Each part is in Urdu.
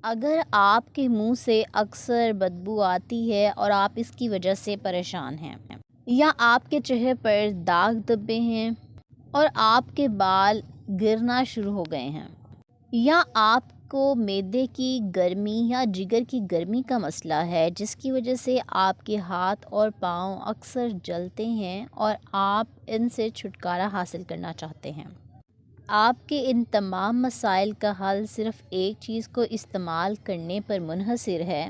اگر آپ کے منہ سے اکثر بدبو آتی ہے اور آپ اس کی وجہ سے پریشان ہیں، یا آپ کے چہرے پر داغ دبے ہیں اور آپ کے بال گرنا شروع ہو گئے ہیں، یا آپ کو معدے کی گرمی یا جگر کی گرمی کا مسئلہ ہے جس کی وجہ سے آپ کے ہاتھ اور پاؤں اکثر جلتے ہیں اور آپ ان سے چھٹکارا حاصل کرنا چاہتے ہیں، آپ کے ان تمام مسائل کا حل صرف ایک چیز کو استعمال کرنے پر منحصر ہے۔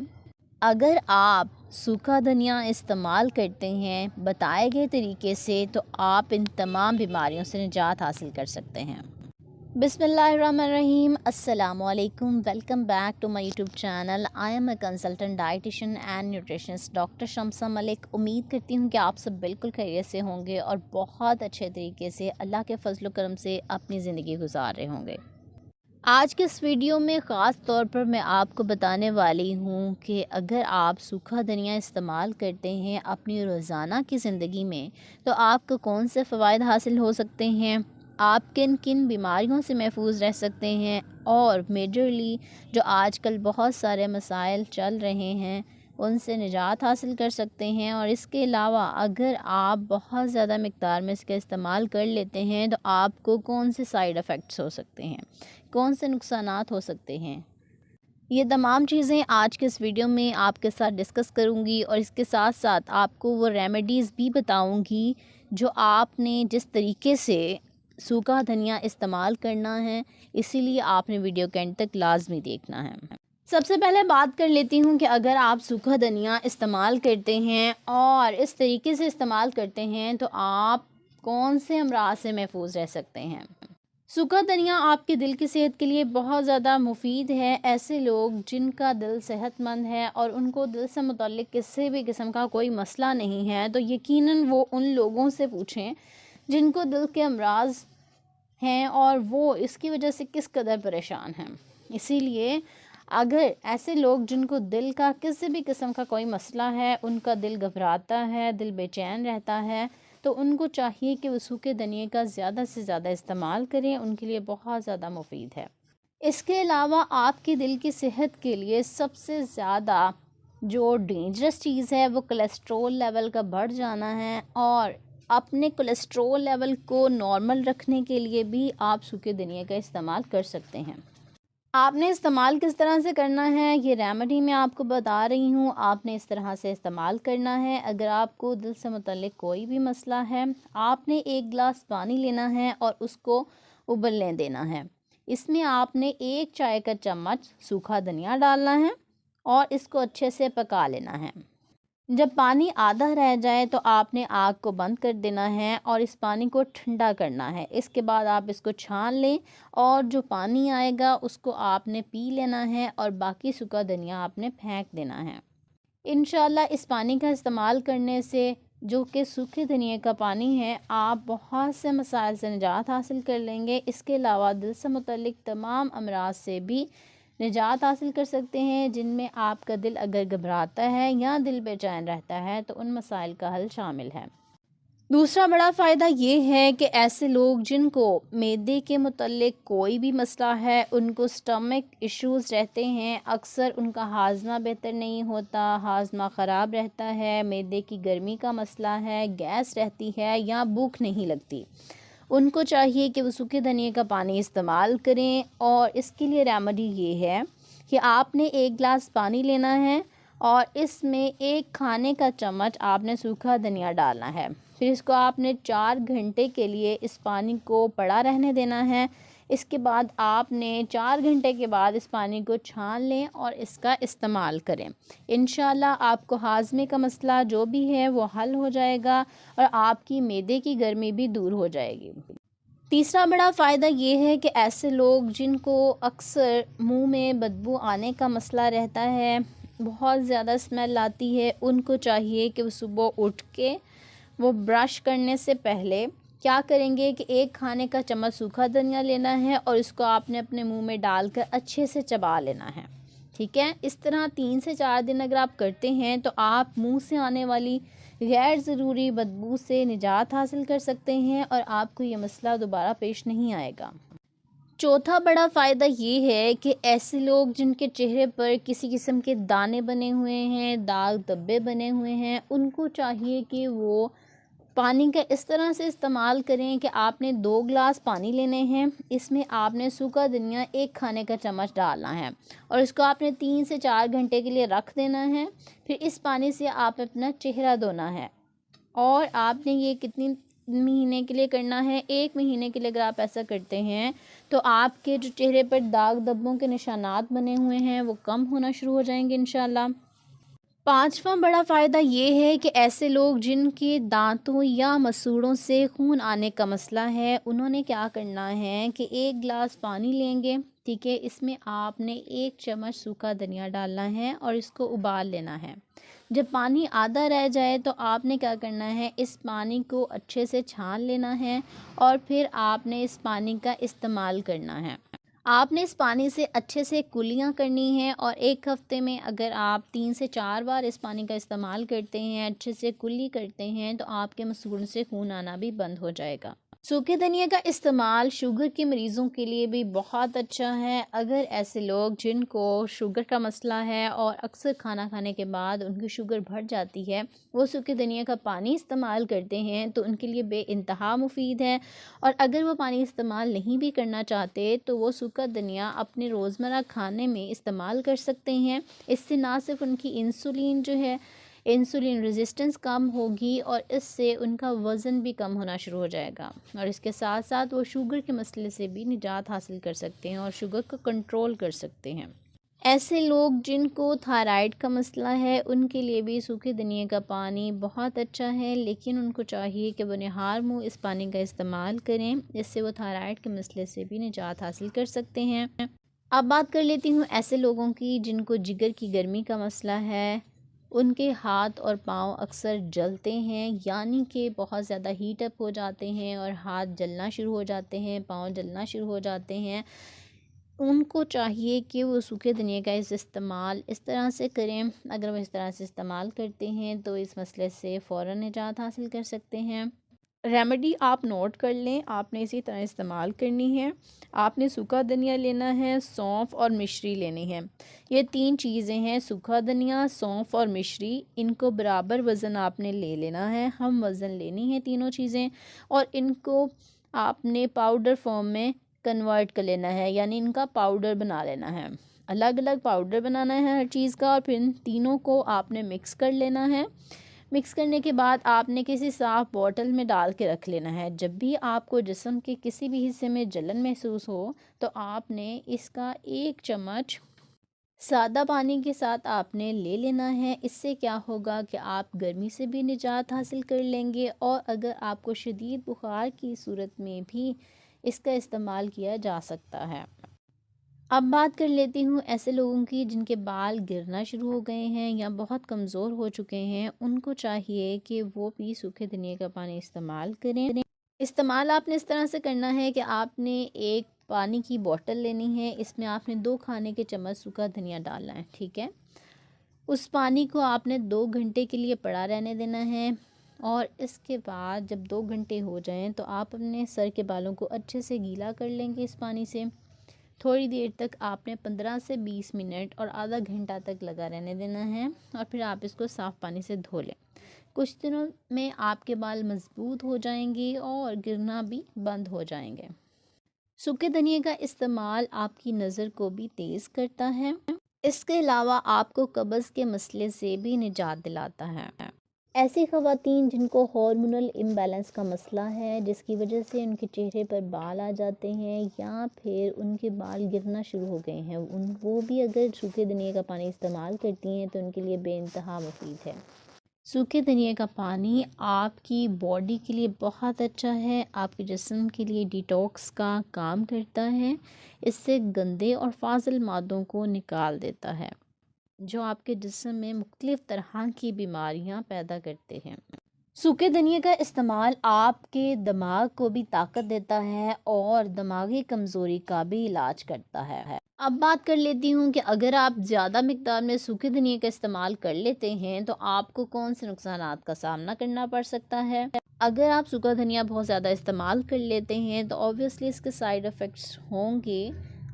اگر آپ سوکھا دھنیا استعمال کرتے ہیں بتائے گئے طریقے سے تو آپ ان تمام بیماریوں سے نجات حاصل کر سکتے ہیں۔ بسم اللہ الرحمن الرحیم۔ السلام علیکم، welcome back to my YouTube channel. I am a consultant dietitian and nutritionist doctor Shamsa Malik. امید کرتی ہوں کہ آپ سب بالکل خیریت سے ہوں گے اور بہت اچھے طریقے سے اللہ کے فضل و کرم سے اپنی زندگی گزار رہے ہوں گے۔ آج کے اس ویڈیو میں خاص طور پر میں آپ کو بتانے والی ہوں کہ اگر آپ سوکھا دھنیا استعمال کرتے ہیں اپنی روزانہ کی زندگی میں تو آپ کو کون سے فوائد حاصل ہو سکتے ہیں، آپ کن کن بیماریوں سے محفوظ رہ سکتے ہیں، اور میجرلی جو آج کل بہت سارے مسائل چل رہے ہیں ان سے نجات حاصل کر سکتے ہیں۔ اور اس کے علاوہ اگر آپ بہت زیادہ مقدار میں اس کا استعمال کر لیتے ہیں تو آپ کو کون سے سائیڈ ایفیکٹس ہو سکتے ہیں، کون سے نقصانات ہو سکتے ہیں، یہ تمام چیزیں آج کے اس ویڈیو میں آپ کے ساتھ ڈسکس کروں گی، اور اس کے ساتھ ساتھ آپ کو وہ ریمیڈیز بھی بتاؤں گی جو آپ نے جس طریقے سے سوکھا دھنیا استعمال کرنا ہے، اسی لیے آپ نے ویڈیو کے اینڈ تک لازمی دیکھنا ہے۔ سب سے پہلے بات کر لیتی ہوں کہ اگر آپ سوکھا دھنیا استعمال کرتے ہیں اور اس طریقے سے استعمال کرتے ہیں تو آپ کون سے امراض سے محفوظ رہ سکتے ہیں۔ سوکھا دھنیا آپ کے دل کی صحت کے لیے بہت زیادہ مفید ہے۔ ایسے لوگ جن کا دل صحت مند ہے اور ان کو دل سے متعلق کسی بھی قسم کا کوئی مسئلہ نہیں ہے تو یقیناً وہ ان لوگوں سے پوچھیں جن کو دل کے امراض ہیں اور وہ اس کی وجہ سے کس قدر پریشان ہیں۔ اسی لیے اگر ایسے لوگ جن کو دل کا کسی بھی قسم کا کوئی مسئلہ ہے، ان کا دل گھبراتا ہے، دل بے چین رہتا ہے، تو ان کو چاہیے کہ وہ سوکھے دھنیا کا زیادہ سے زیادہ استعمال کریں، ان کے لیے بہت زیادہ مفید ہے۔ اس کے علاوہ آپ کی دل کی صحت کے لیے سب سے زیادہ جو ڈینجرس چیز ہے وہ کولیسٹرول لیول کا بڑھ جانا ہے، اور اپنے کولیسٹرول لیول کو نارمل رکھنے کے لیے بھی آپ سوکھے دھنیا کا استعمال کر سکتے ہیں۔ آپ نے استعمال کس طرح سے کرنا ہے یہ ریمیڈی میں آپ کو بتا رہی ہوں، آپ نے اس طرح سے استعمال کرنا ہے۔ اگر آپ کو دل سے متعلق کوئی بھی مسئلہ ہے، آپ نے 1 گلاس پانی لینا ہے اور اس کو ابلنے دینا ہے۔ اس میں آپ نے 1 چائے کا چمچ سوکھا دھنیا ڈالنا ہے اور اس کو اچھے سے پکا لینا ہے۔ جب پانی آدھا رہ جائے تو آپ نے آگ کو بند کر دینا ہے اور اس پانی کو ٹھنڈا کرنا ہے۔ اس کے بعد آپ اس کو چھان لیں اور جو پانی آئے گا اس کو آپ نے پی لینا ہے اور باقی سوکھا دھنیا آپ نے پھینک دینا ہے۔ انشاءاللہ اس پانی کا استعمال کرنے سے، جو کہ سوکھے دھنیا کا پانی ہے، آپ بہت سے مسائل سے نجات حاصل کر لیں گے۔ اس کے علاوہ دل سے متعلق تمام امراض سے بھی نجات حاصل کر سکتے ہیں، جن میں آپ کا دل اگر گھبراتا ہے یا دل بے چین رہتا ہے تو ان مسائل کا حل شامل ہے۔ دوسرا بڑا فائدہ یہ ہے کہ ایسے لوگ جن کو معدے کے متعلق کوئی بھی مسئلہ ہے، ان کو سٹمک ایشوز رہتے ہیں، اکثر ان کا ہاضمہ بہتر نہیں ہوتا، ہاضمہ خراب رہتا ہے، معدے کی گرمی کا مسئلہ ہے، گیس رہتی ہے یا بھوک نہیں لگتی، ان کو چاہیے کہ وہ سوکھے دھنیا کا پانی استعمال کریں۔ اور اس کے لیے ریمیڈی یہ ہے کہ آپ نے 1 گلاس پانی لینا ہے اور اس میں 1 کھانے کا چمچ آپ نے سوکھا دھنیا ڈالنا ہے، پھر اس کو آپ نے 4 گھنٹے کے لیے اس پانی کو پڑا رہنے دینا ہے۔ اس کے بعد آپ نے 4 گھنٹے کے بعد اس پانی کو چھان لیں اور اس کا استعمال کریں۔ انشاءاللہ آپ کو ہاضمے کا مسئلہ جو بھی ہے وہ حل ہو جائے گا اور آپ کی معدے کی گرمی بھی دور ہو جائے گی۔ تیسرا بڑا فائدہ یہ ہے کہ ایسے لوگ جن کو اکثر منہ میں بدبو آنے کا مسئلہ رہتا ہے، بہت زیادہ اسمیل آتی ہے، ان کو چاہیے کہ وہ صبح اٹھ کے وہ برش کرنے سے پہلے کیا کریں گے کہ 1 کھانے کا چمچ سوکھا دھنیا لینا ہے اور اس کو آپ نے اپنے منہ میں ڈال کر اچھے سے چبا لینا ہے۔ ٹھیک ہے، اس طرح 3 سے 4 دن اگر آپ کرتے ہیں تو آپ منہ سے آنے والی غیر ضروری بدبو سے نجات حاصل کر سکتے ہیں اور آپ کو یہ مسئلہ دوبارہ پیش نہیں آئے گا۔ چوتھا بڑا فائدہ یہ ہے کہ ایسے لوگ جن کے چہرے پر کسی قسم کے دانے بنے ہوئے ہیں، داغ دھبے بنے ہوئے ہیں، ان کو چاہیے کہ وہ پانی کا اس طرح سے استعمال کریں کہ آپ نے 2 گلاس پانی لینے ہیں، اس میں آپ نے سوکھا دھنیا 1 کھانے کا چمچ ڈالنا ہے اور اس کو آپ نے 3 سے 4 گھنٹے کے لیے رکھ دینا ہے۔ پھر اس پانی سے آپ اپنا چہرہ دھونا ہے اور آپ نے یہ کتنی مہینے کے لیے کرنا ہے؟ 1 مہینے کے لیے اگر آپ ایسا کرتے ہیں تو آپ کے جو چہرے پر داغ دھبوں کے نشانات بنے ہوئے ہیں وہ کم ہونا شروع ہو جائیں گے انشاءاللہ۔ پانچواں بڑا فائدہ یہ ہے کہ ایسے لوگ جن کے دانتوں یا مسوڑوں سے خون آنے کا مسئلہ ہے، انہوں نے کیا کرنا ہے کہ 1 گلاس پانی لیں گے، ٹھیک ہے، اس میں آپ نے 1 چمچ سوکھا دھنیا ڈالنا ہے اور اس کو ابال لینا ہے۔ جب پانی آدھا رہ جائے تو آپ نے کیا کرنا ہے، اس پانی کو اچھے سے چھان لینا ہے اور پھر آپ نے اس پانی کا استعمال کرنا ہے۔ آپ نے اس پانی سے اچھے سے کلیاں کرنی ہیں اور 1 ہفتے میں اگر آپ 3 سے 4 بار اس پانی کا استعمال کرتے ہیں، اچھے سے کلی کرتے ہیں، تو آپ کے مسوڑوں سے خون آنا بھی بند ہو جائے گا۔ سوکھے دھنیا کا استعمال شوگر کے مریضوں کے لیے بھی بہت اچھا ہے۔ اگر ایسے لوگ جن کو شوگر کا مسئلہ ہے اور اکثر کھانا کھانے کے بعد ان کی شوگر بڑھ جاتی ہے، وہ سوکھے دھنیا کا پانی استعمال کرتے ہیں تو ان کے لیے بے انتہا مفید ہے۔ اور اگر وہ پانی استعمال نہیں بھی کرنا چاہتے تو وہ سوکھا دھنیا اپنے روزمرہ کھانے میں استعمال کر سکتے ہیں۔ اس سے نہ صرف ان کی انسولین ریزسٹنس کم ہوگی اور اس سے ان کا وزن بھی کم ہونا شروع ہو جائے گا، اور اس کے ساتھ ساتھ وہ شوگر کے مسئلے سے بھی نجات حاصل کر سکتے ہیں اور شوگر کو کنٹرول کر سکتے ہیں۔ ایسے لوگ جن کو تھائرائیڈ کا مسئلہ ہے ان کے لیے بھی سوکھے دھنیا کا پانی بہت اچھا ہے، لیکن ان کو چاہیے کہ وہ نہار منہ اس پانی کا استعمال کریں، اس سے وہ تھائرائیڈ کے مسئلے سے بھی نجات حاصل کر سکتے ہیں۔ اب بات کر لیتی ہوں ایسے لوگوں کی جن کو جگر کی گرمی کا مسئلہ ہے۔ ان کے ہاتھ اور پاؤں اکثر جلتے ہیں، یعنی کہ بہت زیادہ ہیٹ اپ ہو جاتے ہیں اور ہاتھ جلنا شروع ہو جاتے ہیں، پاؤں جلنا شروع ہو جاتے ہیں۔ ان کو چاہیے کہ وہ سوکھے دھنیا کا استعمال اس طرح سے کریں۔ اگر وہ اس طرح سے استعمال کرتے ہیں تو اس مسئلے سے فوراً نجات حاصل کر سکتے ہیں۔ ریمیڈی آپ نوٹ کر لیں، آپ نے اسی طرح استعمال کرنی ہے۔ آپ نے سوکھا دھنیا لینا ہے، سونف اور مشری لینی ہے۔ یہ 3 چیزیں ہیں، سوکھا دھنیا، سونف اور مشری، ان کو برابر وزن آپ نے لے لینا ہے، ہم وزن لینی ہے تینوں چیزیں، اور ان کو آپ نے پاؤڈر فارم میں کنورٹ کر لینا ہے، یعنی ان کا پاؤڈر بنا لینا ہے۔ الگ الگ پاؤڈر بنانا ہے ہر چیز کا، اور پھر ان تینوں کو آپ نے مکس کر لینا ہے۔ مکس کرنے کے بعد آپ نے کسی صاف بوتل میں ڈال کے رکھ لینا ہے۔ جب بھی آپ کو جسم کے کسی بھی حصے میں جلن محسوس ہو تو آپ نے اس کا 1 چمچ سادہ پانی کے ساتھ آپ نے لے لینا ہے۔ اس سے کیا ہوگا کہ آپ گرمی سے بھی نجات حاصل کر لیں گے، اور اگر آپ کو شدید بخار کی صورت میں بھی اس کا استعمال کیا جا سکتا ہے۔ اب بات کر لیتی ہوں ایسے لوگوں کی جن کے بال گرنا شروع ہو گئے ہیں یا بہت کمزور ہو چکے ہیں، ان کو چاہیے کہ وہ بھی سوکھے دھنیا کا پانی استعمال کریں۔ استعمال آپ نے اس طرح سے کرنا ہے کہ آپ نے 1 پانی کی بوتل لینی ہے، اس میں آپ نے 2 کھانے کے چمچ سوکھا دھنیا ڈالنا ہے، ٹھیک ہے۔ اس پانی کو آپ نے 2 گھنٹے کے لیے پڑا رہنے دینا ہے، اور اس کے بعد جب 2 گھنٹے ہو جائیں تو آپ اپنے سر کے بالوں کو اچھے سے گیلا کر لیں گے اس پانی سے۔ تھوڑی دیر تک آپ نے 15 سے 20 منٹ اور آدھا گھنٹہ تک لگا رہنے دینا ہے، اور پھر آپ اس کو صاف پانی سے دھو لیں۔ کچھ دنوں میں آپ کے بال مضبوط ہو جائیں گے اور گرنا بھی بند ہو جائیں گے۔ سوکھے دھنیا کا استعمال آپ کی نظر کو بھی تیز کرتا ہے، اس کے علاوہ آپ کو قبض کے مسئلے سے بھی نجات دلاتا ہے۔ ایسی خواتین جن کو ہارمونل امبیلنس کا مسئلہ ہے، جس کی وجہ سے ان کے چہرے پر بال آ جاتے ہیں یا پھر ان کے بال گرنا شروع ہو گئے ہیں، وہ بھی اگر سوکھے دھنیا کا پانی استعمال کرتی ہیں تو ان کے لیے بے انتہا مفید ہے۔ سوکھے دھنیا کا پانی آپ کی باڈی کے لیے بہت اچھا ہے، آپ کے جسم کے لیے ڈیٹاکس کا کام کرتا ہے، اس سے گندے اور فاضل مادوں کو نکال دیتا ہے جو آپ کے جسم میں مختلف طرح کی بیماریاں پیدا کرتے ہیں۔ سوکھے دھنیا کا استعمال آپ کے دماغ کو بھی طاقت دیتا ہے اور دماغی کمزوری کا بھی علاج کرتا ہے۔ اب بات کر لیتی ہوں کہ اگر آپ زیادہ مقدار میں سوکھی دھنیا کا استعمال کر لیتے ہیں تو آپ کو کون سے نقصانات کا سامنا کرنا پڑ سکتا ہے۔ اگر آپ سوکھا دھنیا بہت زیادہ استعمال کر لیتے ہیں تو اوبویسلی اس کے سائیڈ افیکٹس ہوں گے۔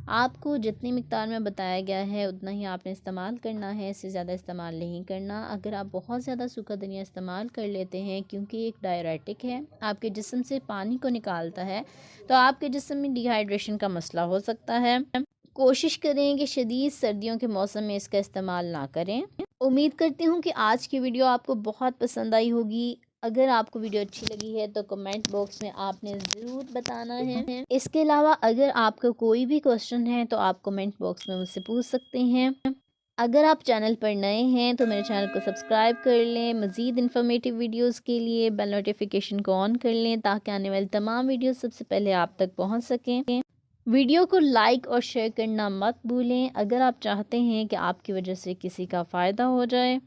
آپ کو جتنی مقدار میں بتایا گیا ہے اتنا ہی آپ نے استعمال کرنا ہے، اس سے زیادہ استعمال نہیں کرنا۔ اگر آپ بہت زیادہ سوکھا دھنیا استعمال کر لیتے ہیں کیونکہ ایک ڈائریٹک ہے، آپ کے جسم سے پانی کو نکالتا ہے، تو آپ کے جسم میں ڈی ہائیڈریشن کا مسئلہ ہو سکتا ہے۔ کوشش کریں کہ شدید سردیوں کے موسم میں اس کا استعمال نہ کریں۔ امید کرتی ہوں کہ آج کی ویڈیو آپ کو بہت پسند آئی ہوگی۔ اگر آپ کو ویڈیو اچھی لگی ہے تو کمنٹ باکس میں آپ نے ضرور بتانا ہے۔ اس کے علاوہ اگر آپ کا کوئی بھی کوسچن ہے تو آپ کمنٹ باکس میں مجھ سے پوچھ سکتے ہیں۔ اگر آپ چینل پر نئے ہیں تو میرے چینل کو سبسکرائب کر لیں۔ مزید انفارمیٹیو ویڈیوز کے لیے بیل نوٹیفیکیشن کو آن کر لیں تاکہ آنے والی تمام ویڈیوز سب سے پہلے آپ تک پہنچ سکیں۔ ویڈیو کو لائک اور شیئر کرنا مت بھولیں اگر آپ چاہتے ہیں کہ آپ کی وجہ سے کسی کا فائدہ ہو جائے۔